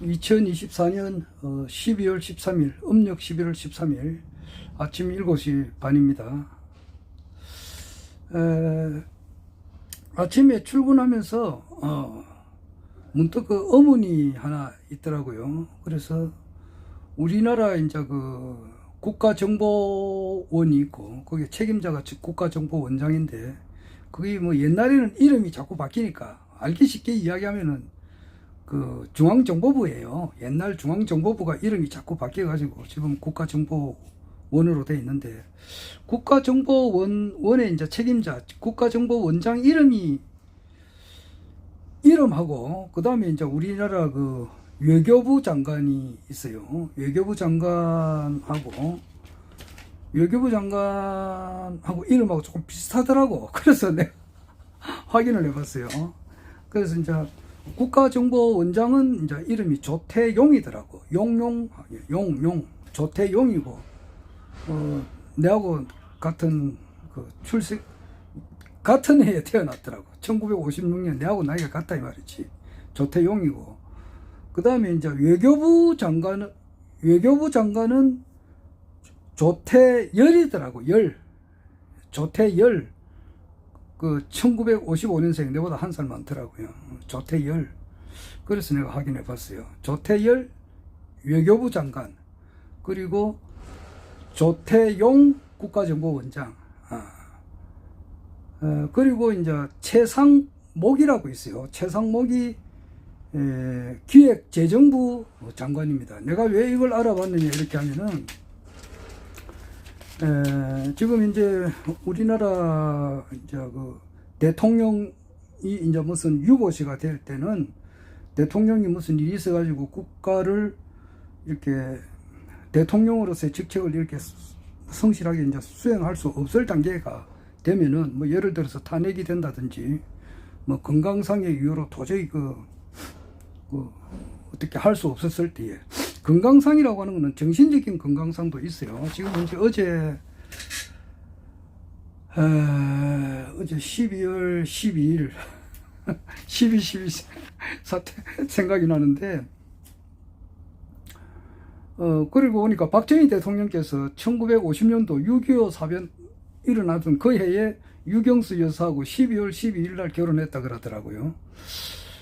2024년 12월 13일, 음력 11월 13일 아침 7시 반입니다. 아침에 출근하면서 문득 그 어문이 하나 있더라고요. 그래서 우리나라 이제 그 국가정보원이 있고 거기에 책임자가 국가정보원장인데, 그게 뭐 옛날에는 이름이 자꾸 바뀌니까 알기 쉽게 이야기하면은 그 중앙정보부예요. 옛날 중앙정보부가 이름이 자꾸 바뀌어가지고 지금 국가정보원으로 돼 있는데, 국가정보원의 이제 책임자 국가정보원장 이름하고 그 다음에 이제 우리나라 그 외교부 장관이 있어요. 외교부 장관하고 이름하고 조금 비슷하더라고. 그래서 내가 확인을 해봤어요. 그래서 이제 국가정보원장은 이제 이름이 조태용이더라고. 용, 조태용이고, 내하고 같은 같은 해에 태어났더라고. 1956년 내하고 나이가 같다 이 말이지. 조태용이고, 그 다음에 이제 외교부 장관은 조태열이더라고. 조태열. 그 1955년생, 내보다 한 살 많더라고요. 조태열. 그래서 내가 확인해 봤어요. 조태열 외교부 장관, 그리고 조태용 국가정보원장, 그리고 이제 최상목이라고 있어요. 최상목이 기획재정부 장관입니다. 내가 왜 이걸 알아봤느냐 이렇게 하면은, 지금 이제 우리나라 이제 그 대통령이 이제 무슨 유보시가 될 때는, 대통령이 무슨 일이 있어가지고 국가를 이렇게 대통령으로서의 직책을 이렇게 성실하게 이제 수행할 수 없을 단계가 되면은, 뭐 예를 들어서 탄핵이 된다든지, 뭐 건강상의 이유로 도저히 어떻게 할 수 없었을 때에, 건강상이라고 하는 것은 정신적인 건강상도 있어요. 지금 이제 어제 12월 12일 12 사태 생각이 나는데, 그리고 보니까 박정희 대통령께서 1950년도 6.25 사변 일어나던 그 해에 유경수 여사하고 12월 12일 날 결혼했다 그러더라고요.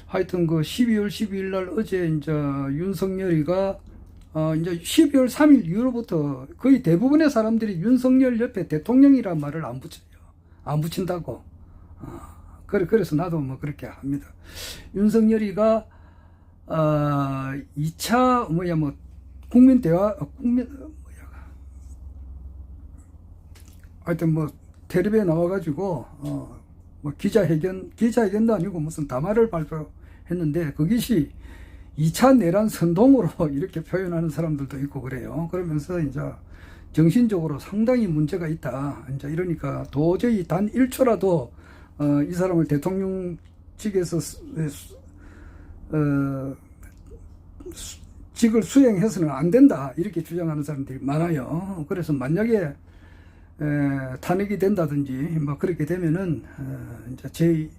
하여튼 그 12월 12일 날 어제 이제 윤석열이가 이제 12월 3일 이후로부터 거의 대부분의 사람들이 윤석열 옆에 대통령이란 말을 안 붙여요. 안 붙인다고. 그래서 나도 뭐 그렇게 합니다. 윤석열이가 2차 하여튼 뭐 텔레비에 나와가지고 뭐 기자회견도 아니고 무슨 담화를 발표했는데, 그것이 2차 내란 선동으로 이렇게 표현하는 사람들도 있고 그래요. 그러면서 이제 정신적으로 상당히 문제가 있다. 이제 이러니까 도저히 단 1초라도 이 사람을 대통령 측에서 직을 수행해서는 안 된다. 이렇게 주장하는 사람들이 많아요. 그래서 만약에 탄핵이 된다든지 뭐 그렇게 되면은 이제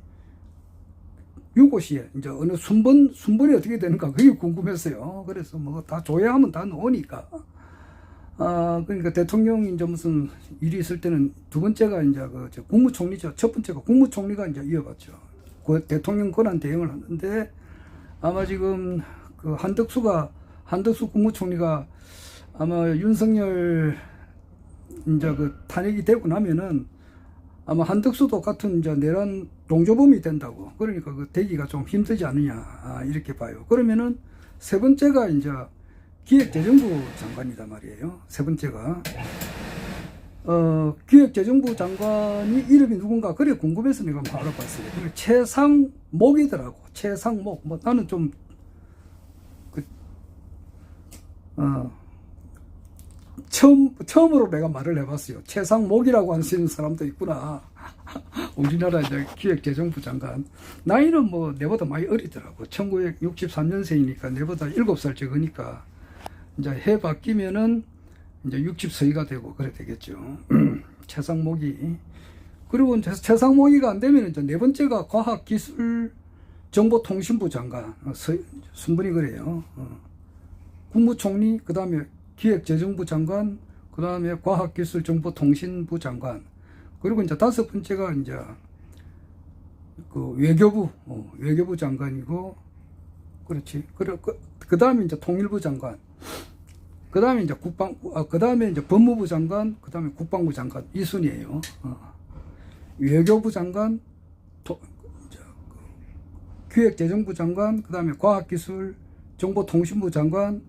제6호시에 이제 어느 순번이 어떻게 되는가 그게 궁금했어요. 그래서 뭐 다 조회하면 다 나오니까. 그러니까 대통령이 이제 무슨 일이 있을 때는 두 번째가 이제 국무총리죠. 첫 번째가 국무총리가 이제 이어받죠. 그 대통령 권한 대행을 하는데, 아마 지금 그 한덕수 국무총리가 아마 윤석열 이제 그 탄핵이 되고 나면은 아마 한덕수도 같은 이제 내란 동조범이 된다고. 그러니까 그 되기가 좀 힘들지 않느냐 이렇게 봐요. 그러면은 세 번째가 이제 기획재정부 장관이다 말이에요. 세 번째가 기획재정부 장관이 이름이 누군가 그래 궁금해서 내가 한번 알아봤어요. 최상목이더라고. 최상목. 뭐 나는 좀 처음으로 내가 말을 해봤어요. 최상목이라고 하시는 사람도 있구나. 우리나라 이제 기획재정부 장관. 나이는 뭐 내보다 많이 어리더라고. 1963년생이니까 내보다 7살 적으니까 이제 해 바뀌면은 이제 60세가 되고 그래 되겠죠. 최상목이. 그리고 이제 최상목이가 안 되면 이제 네 번째가 과학기술 정보통신부 장관, 순번이 그래요. 국무총리, 그 다음에 기획재정부 장관, 그 다음에 과학기술정보통신부 장관, 그리고 이제 다섯 번째가 이제 그 외교부 장관이고, 그렇지. 그 다음에 이제 통일부 장관, 그 다음에 이제 그 다음에 이제 법무부 장관, 그 다음에 국방부 장관, 이 순이에요. 외교부 장관, 기획재정부 장관, 그 다음에 과학기술정보통신부 장관,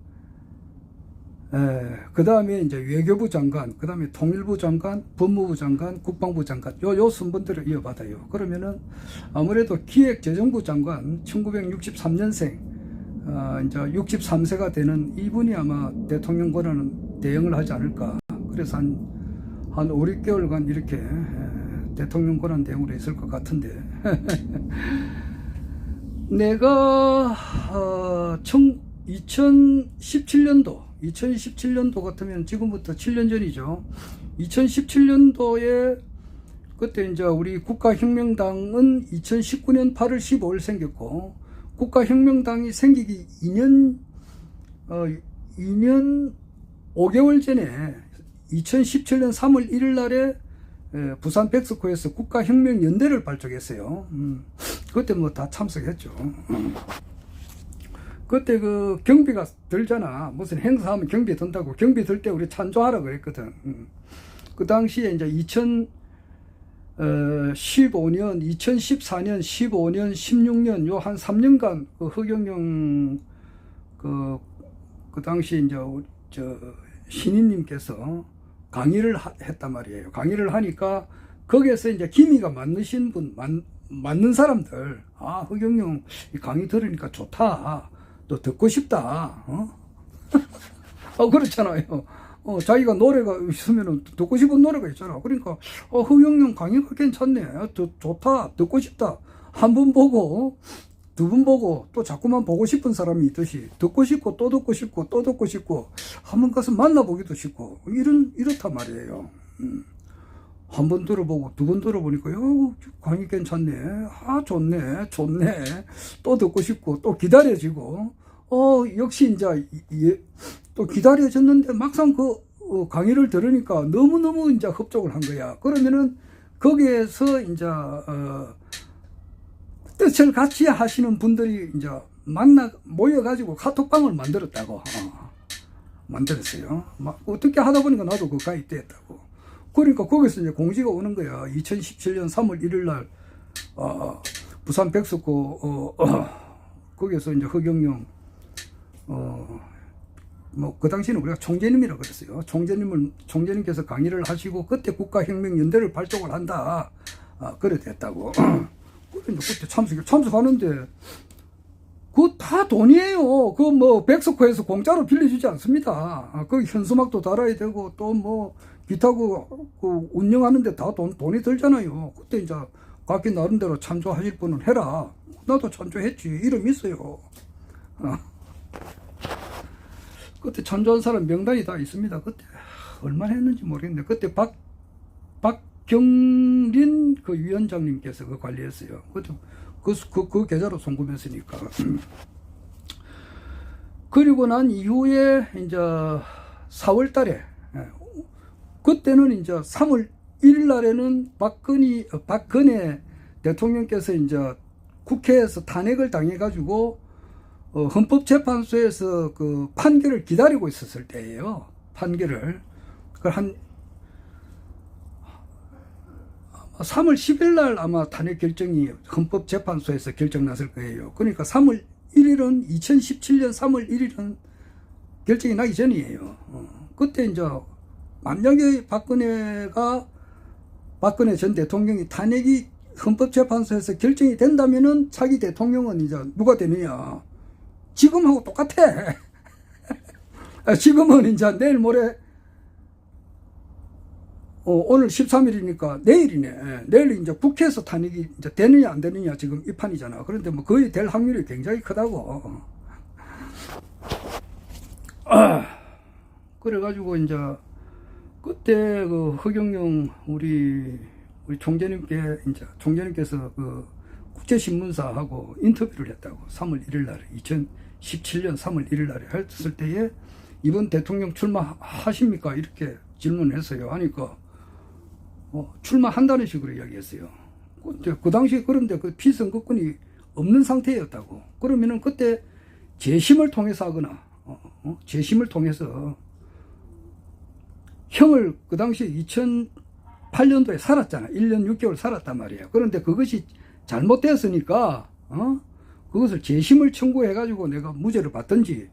그 다음에 이제 외교부 장관, 그 다음에 통일부 장관, 법무부 장관, 국방부 장관, 요 순번들을 이어받아요. 그러면은 아무래도 기획재정부 장관, 1963년생, 이제 63세가 되는 이분이 아마 대통령 권한은 대행을 하지 않을까. 그래서 한 5, 6개월간 이렇게 대통령 권한 대행으로 있을 것 같은데. 내가 2017년도 같으면 지금부터 7년 전이죠. 2017년도에 그때 이제 우리 국가혁명당은 2019년 8월 15일 생겼고, 국가혁명당이 생기기 2년 5개월 전에 2017년 3월 1일 날에 부산 백스코에서 국가혁명연대를 발족했어요. 그때 뭐 다 참석했죠. 그때 그 경비가 들잖아. 무슨 행사하면 경비 든다고. 경비 들 때 우리 찬조하라 그랬거든. 그 당시에 이제 2015년, 2014년, 15년, 16년 요 한 3년간 그 허경영 그 당시 이제 신인님께서 강의를 했단 말이에요. 강의를 하니까 거기에서 이제 기미가 맞으신 분, 맞는 사람들, 허경영 이 강의 들으니까 좋다. 또 듣고 싶다. 그렇잖아요. 자기가 노래가 있으면 듣고 싶은 노래가 있잖아. 그러니까, 허경영 강의가 괜찮네. 좋다. 듣고 싶다. 한 번 보고, 두 번 보고, 또 자꾸만 보고 싶은 사람이 있듯이, 듣고 싶고, 또 듣고 싶고, 또 듣고 싶고, 한 번 가서 만나보기도 싶고, 이렇단 말이에요. 한 번 들어보고, 두 번 들어보니까, 강의 괜찮네. 좋네. 또 듣고 싶고, 또 기다려지고, 역시 이제, 또 기다려졌는데, 막상 강의를 들으니까 너무너무 이제 흡족을 한 거야. 그러면은, 거기에서 이제, 뜻을 같이 하시는 분들이 이제 모여가지고 카톡방을 만들었다고. 만들었어요. 어떻게 하다 보니까 나도 그 가입됐다고. 그러니까 거기서 이제 공지가 오는 거야. 2017년 3월 1일 날, 부산 백석고, 거기서 이제 허경영, 그 당시에는 우리가 총재님이라고 그랬어요. 총재님께서 강의를 하시고, 그때 국가혁명연대를 발족을 한다. 그래 됐다고. 그때 참석하는데, 그거 다 돈이에요. 백석호에서 공짜로 빌려주지 않습니다. 거기 현수막도 달아야 되고, 또 기타 운영하는데 다 돈이 들잖아요. 그때 이제 각기 나름대로 참조하실 분은 해라. 나도 참조했지. 이름 있어요. 그때 참조한 사람 명단이 다 있습니다. 그때 얼마나 했는지 모르겠는데, 그때 박경린 그 위원장님께서 그 관리했어요. 그때 그 계좌로 송금했으니까. 그리고 난 이후에 이제 4월 달에, 그때는 이제 3월 1일 날에는 박근혜 대통령께서 이제 국회에서 탄핵을 당해가지고, 헌법재판소에서 그 판결을 기다리고 있었을 때예요. 판결을. 3월 10일 날 아마 탄핵 결정이 헌법재판소에서 결정 났을 거예요. 그러니까 2017년 3월 1일은 결정이 나기 전이에요. 그때 이제 만약에 박근혜 전 대통령이 탄핵이 헌법재판소에서 결정이 된다면은 차기 대통령은 이제 누가 되느냐? 지금하고 똑같아. 지금은 이제 내일 모레, 오늘 13일이니까 내일이네. 내일 이제 국회에서 탄핵이 이제 되느냐 안 되느냐 지금 이 판이잖아. 그런데 거의 될 확률이 굉장히 크다고. 그래가지고 이제 그때 그 허경영 우리 총재님께서 그 국제신문사하고 인터뷰를 했다고. 3월 1일 날에 2017년 3월 1일 날에 했을 때에 이번 대통령 출마하십니까? 이렇게 질문을 했어요. 하니까 출마한다는 식으로 이야기했어요. 그 당시에 그런데 그 피선거권이 없는 상태였다고. 그러면은 그때 재심을 통해서 하거나 재심을 통해서 형을 그 당시에 2008년도에 살았잖아. 1년 6개월 살았단 말이에요. 그런데 그것이 잘못됐으니까 그것을 재심을 청구해 가지고 내가 무죄를 받든지,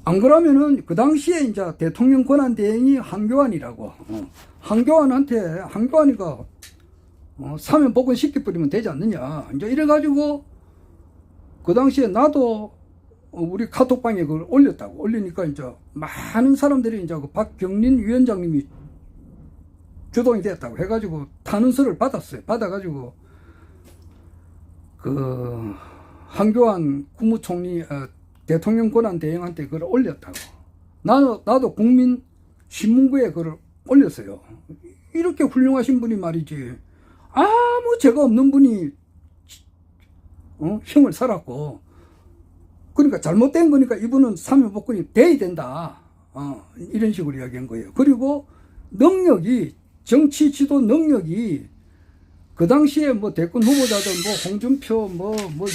안 그러면은 그 당시에 이제 대통령 권한 대행이 한교안이라고, 한교안이가 사면 복권 시켜버리면 되지 않느냐. 이제 이래가지고 그 당시에 나도 우리 카톡방에 그걸 올렸다고. 올리니까 이제 많은 사람들이 이제 그 박경린 위원장님이 주동이 됐다고 해가지고 탄원서를 받았어요. 받아가지고 그 한교안 국무총리 대통령 권한 대행한테 그걸 올렸다고. 나도 국민신문고에 그걸 올렸어요. 이렇게 훌륭하신 분이 말이지, 아무 죄가 없는 분이 형을 살았고, 그러니까 잘못된 거니까 이분은 사면복권이 돼야 된다, 이런 식으로 이야기한 거예요. 그리고 능력이, 정치 지도 능력이 그 당시에 뭐 대권 후보자들 홍준표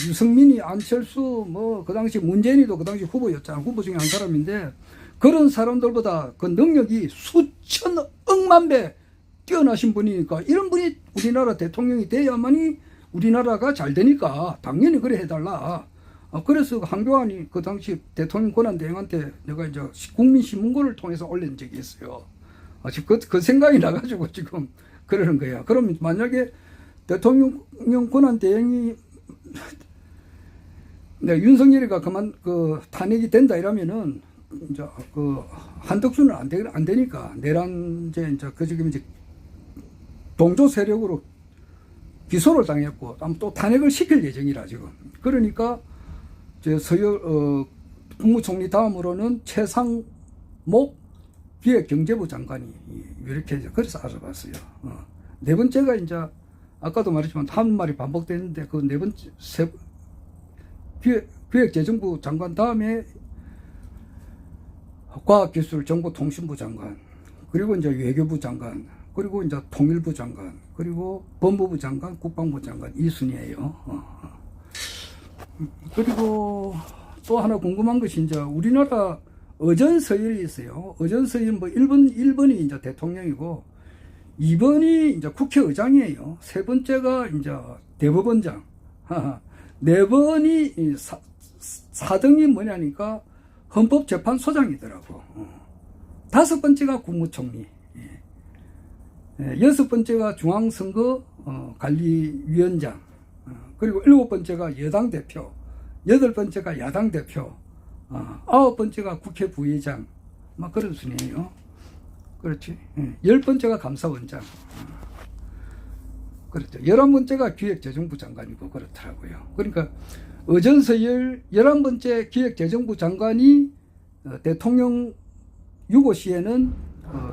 유승민이, 안철수 그 당시 문재인이도 그 당시 후보였잖아. 후보 중에 한 사람인데 그런 사람들보다 그 능력이 수천억만 배 뛰어나신 분이니까 이런 분이 우리나라 대통령이 돼야만이 우리나라가 잘 되니까 당연히 그래 해달라. 그래서 한교안이 그 당시 대통령 권한 대행한테 내가 이제 국민신문고를 통해서 올린 적이 있어요. 지금 그 생각이 나가지고 지금 그러는 거야. 그럼 만약에 대통령 권한 대행이 윤석열이가 탄핵이 된다 이러면은 이제 한덕수는 안 되니까 내란제 지금 이제 동조 세력으로 기소를 당했고 또 탄핵을 시킬 예정이라 지금. 그러니까 국무총리 다음으로는 최상목 기획경제부 장관이 이렇게 그래서 알아봤어요. 네 번째가 이제 아까도 말했지만 한 말이 반복되는데 그 네 번째 기획재정부 장관 다음에 과학기술정보통신부 장관, 그리고 이제 외교부 장관, 그리고 이제 통일부 장관, 그리고 법무부 장관, 국방부 장관 이 순이에요. 그리고 또 하나 궁금한 것이 이제 우리나라 어전서열이 있어요. 어전서열 1번이 이제 대통령이고 2번이 이제 국회의장이에요. 세 번째가 이제 대법원장. 네 번이 4등이 뭐냐니까 헌법재판소장이더라고. 다섯 번째가 국무총리. 여섯 번째가 중앙선거관리위원장. 그리고 일곱 번째가 여당 대표. 여덟 번째가 야당 대표. 아홉 번째가 국회 부의장. 막 그런 순이에요. 그렇지. 열 번째가 감사원장. 그렇죠. 11번째가 기획재정부 장관이고 그렇더라고요. 그러니까 어전서열 11번째 기획재정부 장관이 대통령 유고시에는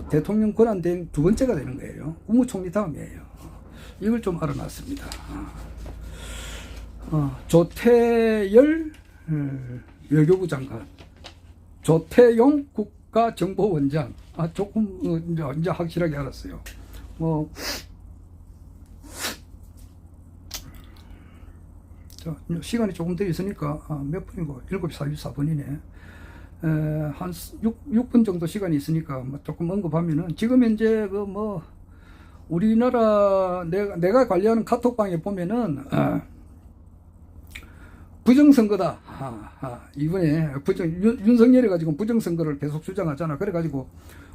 대통령 권한대행 두 번째가 되는 거예요. 국무총리 다음이에요. 이걸 좀 알아놨습니다. 조태열 외교부 장관, 조태용 국가정보원장. 조금 이제 확실하게 알았어요. 시간이 조금 더 있으니까 몇 분이고 7시 44분이네. 한 6분 정도 시간이 있으니까 조금 언급하면은 지금 현재 우리나라 내가 관리하는 카톡방에 보면은 부정선거다. 이번에 윤석열이가 지금 부정선거를 계속 주장하잖아. 그래가지고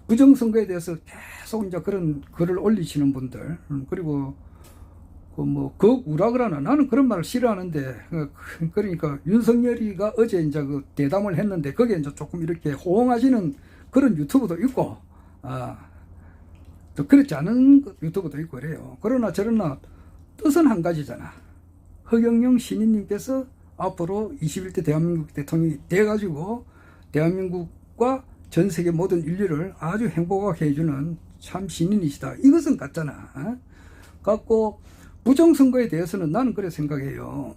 부정선거에 대해서 계속 이제 그런 글을 올리시는 분들, 그리고 극우라 그러나 나는 그런 말을 싫어하는데, 그러니까 윤석열이가 어제 이제 그 대담을 했는데 거기에 이제 조금 이렇게 호응하시는 그런 유튜브도 있고, 또 그렇지 않은 유튜브도 있고 그래요. 그러나 저러나 뜻은 한 가지잖아. 허경영 신인님께서 앞으로 21대 대한민국 대통령이 돼가지고 대한민국과 전 세계 모든 인류를 아주 행복하게 해주는 참 신인이시다. 이것은 같잖아. 갖고 부정선거에 대해서는 나는 그래 생각해요.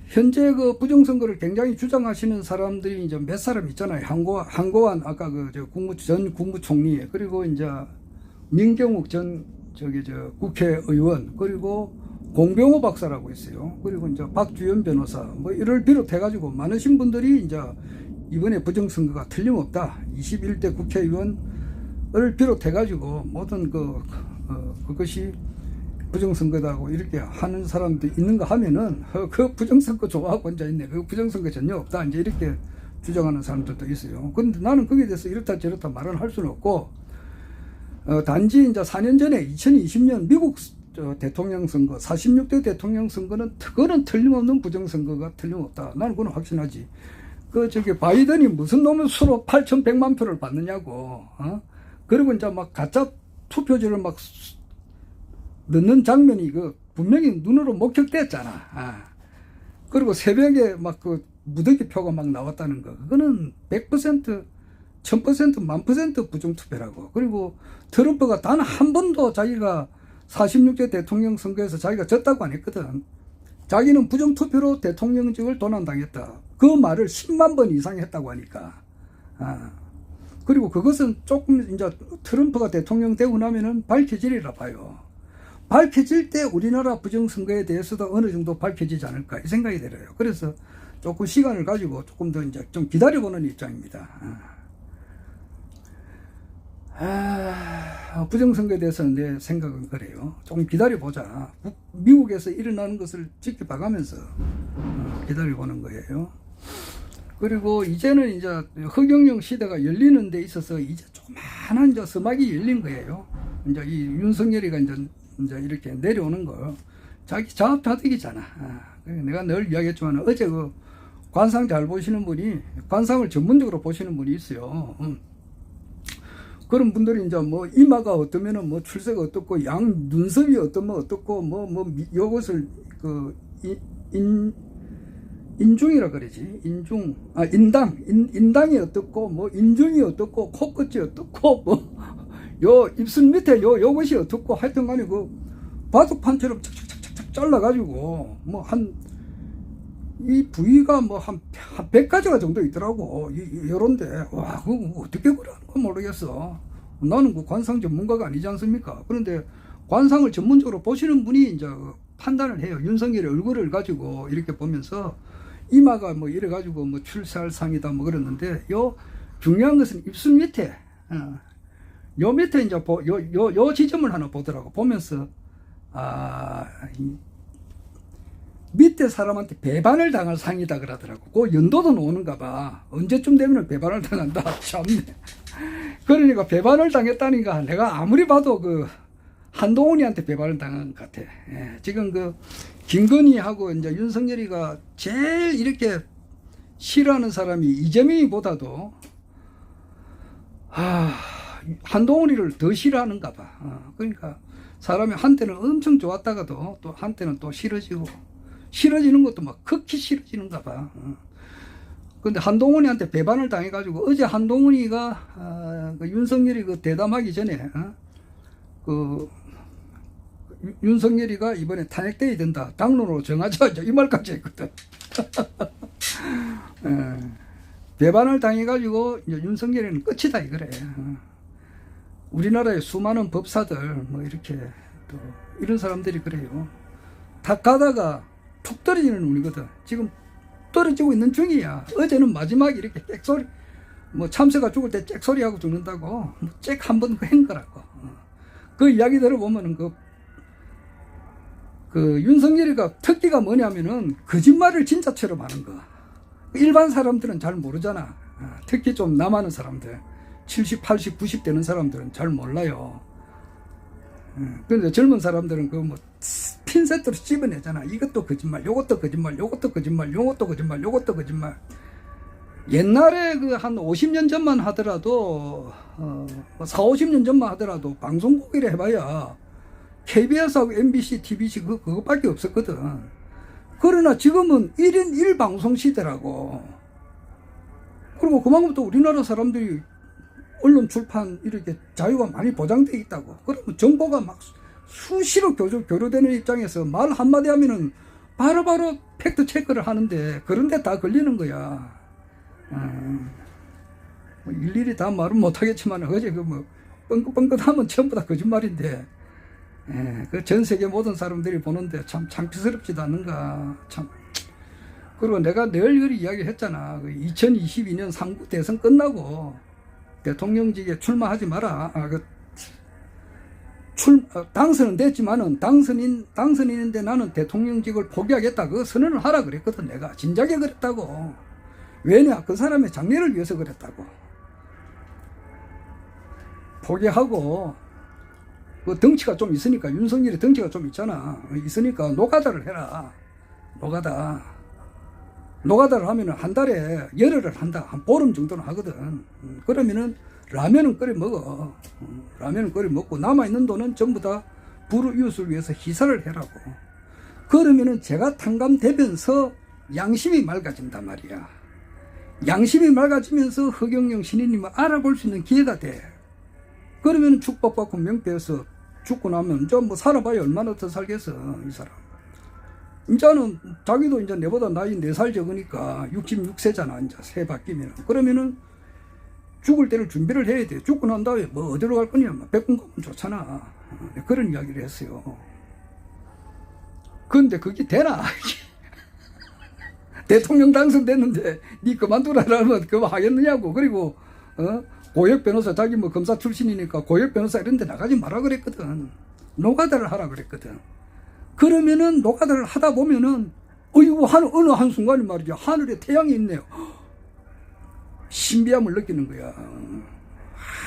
현재 그 부정선거를 굉장히 주장하시는 사람들이 이제 몇 사람 있잖아요. 한고환 아까 그 전 국무총리, 그리고 이제 민경욱 전 국회의원, 그리고 공병호 박사라고 있어요. 그리고 이제 박주연 변호사, 뭐 이를 비롯해가지고 많으신 분들이 이제 이번에 부정선거가 틀림없다, 21대 국회의원을 비롯해가지고 모든 그것이 부정선거다고 이렇게 하는 사람도 있는가 하면은 그 부정선거 좋아하고 앉아있네, 그 부정선거 전혀 없다, 이제 이렇게 주장하는 사람들도 있어요. 그런데 나는 거기에 대해서 이렇다 저렇다 말을 할 수는 없고, 단지 이제 4년 전에 2020년 미국 대통령 선거, 46대 대통령 선거는 그거는 틀림없는 부정선거가 틀림없다, 나는 그건 확신하지. 바이든이 무슨 놈의 수로 8,100만 표를 받느냐고, 그리고 이제 막 가짜 투표지를 막 넣는 장면이 분명히 눈으로 목격됐잖아. 그리고 새벽에 막 무더기 표가 막 나왔다는 거, 그거는 100%, 1000%, 1000% 부정투표라고. 그리고 트럼프가 단 한 번도 자기가 46대 대통령 선거에서 자기가 졌다고 안 했거든. 자기는 부정투표로 대통령직을 도난당했다, 그 말을 10만 번 이상 했다고 하니까. 그리고 그것은 조금 이제 트럼프가 대통령 되고 나면은 밝혀지리라 봐요. 밝혀질 때 우리나라 부정선거에 대해서도 어느 정도 밝혀지지 않을까, 이 생각이 들어요. 그래서 조금 시간을 가지고 조금 더 이제 좀 기다려보는 입장입니다. 부정선거에 대해서는 내 생각은 그래요. 조금 기다려보자. 미국에서 일어나는 것을 지켜봐가면서 기다려보는 거예요. 그리고 이제는 이제 허경영 시대가 열리는 데 있어서 이제 조그마한 이제 서막이 열린 거예요. 이제 이 윤석열이가 이제 이렇게 내려오는 거, 자기 자업자득이잖아. 내가 늘 이야기했지만 어제 관상 잘 보시는 분이, 관상을 전문적으로 보시는 분이 있어요. 그런 분들이 이제 뭐 이마가 어떠면은 뭐 출세가 어떻고, 양 눈썹이 어떠면 어떻고, 요것을 인중이라 그러지. 인당이 어떻고, 뭐 인중이 어떻고, 코끝이 어떻고, 요 입술 밑에 요것이 어떻고, 하여튼 간에 바둑판처럼 착착착착 잘라가지고, 이 부위가 한 100가지가 정도 있더라고. 요런데, 와, 그거 어떻게 그러는 건 모르겠어. 나는 관상 전문가가 아니지 않습니까? 그런데 관상을 전문적으로 보시는 분이 이제 판단을 해요. 윤석열의 얼굴을 가지고 이렇게 보면서 이마가 이래가지고 출세할 상이다 그랬는데, 중요한 것은 입술 밑에, 요 밑에 이제 요 지점을 하나 보더라고. 보면서, 밑에 사람한테 배반을 당할 상이다 그러더라고. 그 연도도 나오는가 봐. 언제쯤 되면 배반을 당한다. 참네. 그러니까 배반을 당했다니까 내가 아무리 봐도 한동훈이한테 배반을 당한 것 같아. 지금 김건희하고 이제 윤석열이가 제일 이렇게 싫어하는 사람이 이재명이보다도 한동훈이를 더 싫어하는가 봐. 그러니까 사람이 한때는 엄청 좋았다가도 또 한때는 또 싫어지는 것도 극히 싫어지는가 봐. 근데 한동훈이한테 배반을 당해가지고 어제 한동훈이가 윤석열이 대담하기 전에 윤석열이가 이번에 탄핵돼야 된다, 당론으로 정하자, 이 말까지 했거든. 배반을 당해가지고 이제 윤석열이는 끝이다 이거래. 우리나라의 수많은 법사들 이렇게 또 이런 사람들이 그래요. 다 가다가 툭 떨어지는 운이거든. 지금 떨어지고 있는 중이야. 어제는 마지막에 이렇게 짹소리, 참새가 죽을 때 짹소리하고 죽는다고 짹 한 번 한 거라고. 그 이야기 들어보면은 윤석열이가 특기가 뭐냐면은 거짓말을 진짜처럼 하는 거. 일반 사람들은 잘 모르잖아. 특히 좀 남아는 사람들, 70, 80, 90 되는 사람들은 잘 몰라요. 그런데 젊은 사람들은 핀셋으로 찝어내잖아. 이것도 거짓말, 요것도 거짓말, 요것도 거짓말, 요것도 거짓말, 요것도 거짓말. 옛날에 한 50년 전만 하더라도, 4, 50년 전만 하더라도 방송국이라 해봐야 KBS하고 MBC, TBC 그거밖에 없었거든. 그러나 지금은 1인 1방송 시대라고. 그리고 그만큼 또 우리나라 사람들이 언론 출판 이렇게 자유가 많이 보장되어 있다고. 그러면 정보가 수시로 교류되는 입장에서 말 한마디 하면은 바로바로 팩트 체크를 하는데 그런데 다 걸리는 거야. 뭐 일일이 다 말은 못하겠지만 어제 그 뭐 뻥긋뻥긋하면 전부 다 거짓말인데 그 전 세계 모든 사람들이 보는데 참 창피스럽지도 않는가 참. 그리고 내가 늘 그리 이야기했잖아. 2022년 3구 대선 끝나고 대통령직에 출마하지 마라. 당선은 됐지만은 당선인인데 나는 대통령직을 포기하겠다. 그 선언을 하라 그랬거든. 내가 진작에 그랬다고. 왜냐? 그 사람의 장래를 위해서 그랬다고. 포기하고 그 덩치가 좀 있으니까 윤석열이 덩치가 좀 있으니까 노가다를 해라. 노가다를 하면은 한 달에 열흘을 한다. 한 보름 정도는 하거든. 그러면은 라면은 끓여 먹어. 라면은 끓여 먹고 남아있는 돈은 전부 다 불우이웃을 위해서 희사를 해라고. 그러면은 제가 탕감되면서 양심이 맑아진단 말이야. 양심이 맑아지면서 허경영 신인님을 알아볼 수 있는 기회가 돼. 그러면 축복받고 명패해서 죽고 나면 이제 뭐 살아봐야 얼마나 더 살겠어, 이 사람. 이제는 자기도 이제 내보다 나이 4살 적으니까 66세잖아, 이제 새 바뀌면. 그러면은 죽을 때를 준비를 해야 돼. 죽고 난 다음에 뭐 어디로 갈 거냐, 백군 가면 좋잖아. 그런 이야기를 했어요. 그런데 그게 되나? 대통령 당선됐는데 니 그만두라면 그거 하겠느냐고. 그리고 고역 변호사, 자기 뭐 검사 출신이니까 고역 변호사 이런 데 나가지 마라 그랬거든. 노가다를 하라 그랬거든. 그러면은 노가다를 하다 보면은 어이구 어느 한순간에 말이죠. 하늘에 태양이 있네요. 신비함을 느끼는 거야.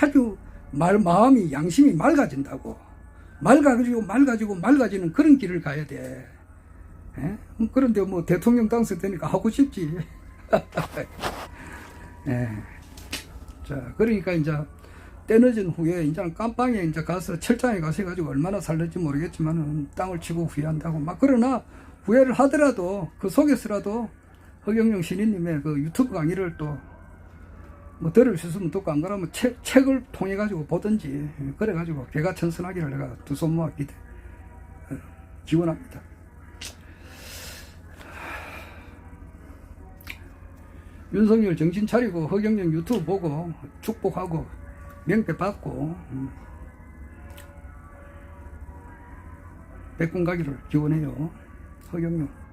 아주 마음이 양심이 맑아진다고. 맑아지는 그런 길을 가야 돼. 에? 그런데 뭐 대통령 당선되니까 하고 싶지. 에. 자, 그러니까 이제 때늦은 후에 이제 깜빵에 이제 가서 철장에 가서 해가지고 얼마나 살릴지 모르겠지만은 땅을 치고 후회한다고 막. 그러나 후회를 하더라도 그 속에서라도 허경영 신인님의 그 유튜브 강의를 또 뭐 들을 수 있으면 듣고 안 그러면 책을 통해 가지고 보든지 그래 가지고 개가천선하기를 내가 두 손 모아 기원합니다. 윤석열 정신 차리고 허경영 유튜브 보고 축복하고 명패 받고 백군 가기를 기원해요. 허경영